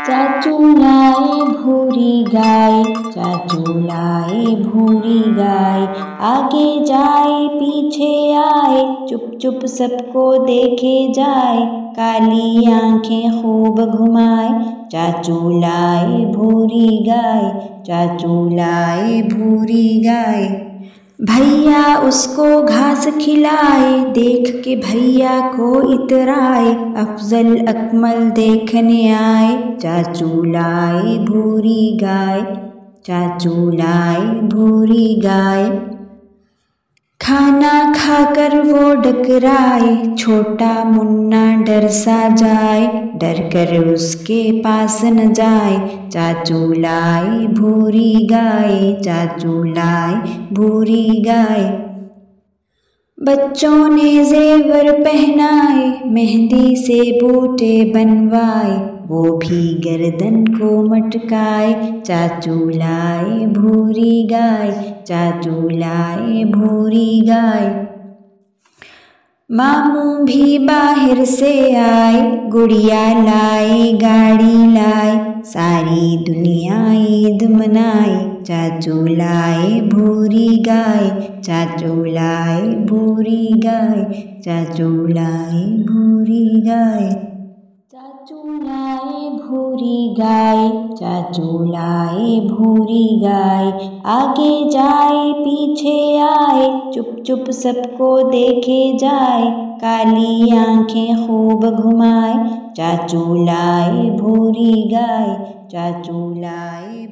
चाचू लाए भूरी गाय, चाचू लाए भूरी गाय। आगे जाए पीछे आए, चुप चुप सबको देखे जाए। काली आंखें खूब घुमाए, चाचू लाए भूरी गाय, चाचू लाए भूरी गाय। भैया उसको घास खिलाए, देख के भैया को इतराए। अफजल अकमल देखने आए, चाचू लाए भूरी गाय, चाचू लाए भूरी गाय। खाना खाकर वो डकराए, छोटा मुन्ना डर सा जाए। डर कर उसके पास न जाए, चाचू लाए भूरी गाय, चाचू लाए भूरी गाय। बच्चों ने जेवर पहनाए, मेहंदी से बूटे बनवाए। वो भी गर्दन को मटकाए, चाचू लाए भूरी गाय, चाचू लाए भूरी गाय। मामू भी बाहर से आए, गुड़िया लाए गाड़ी लाए। सारी दुनिया ईद मनाए, चाचू लाए भूरी गाय, चाचू लाए भूरी गाय, चाचू लाए भूरी गाय। चाचू लाए भूरी गाय, चाचू लाए भूरी गाय। आगे जाए पीछे आए, चुप चुप सबको देखे जाए। काली आंखें खूब घुमाए, चाचू लाए भूरी गाय, चाचू लाए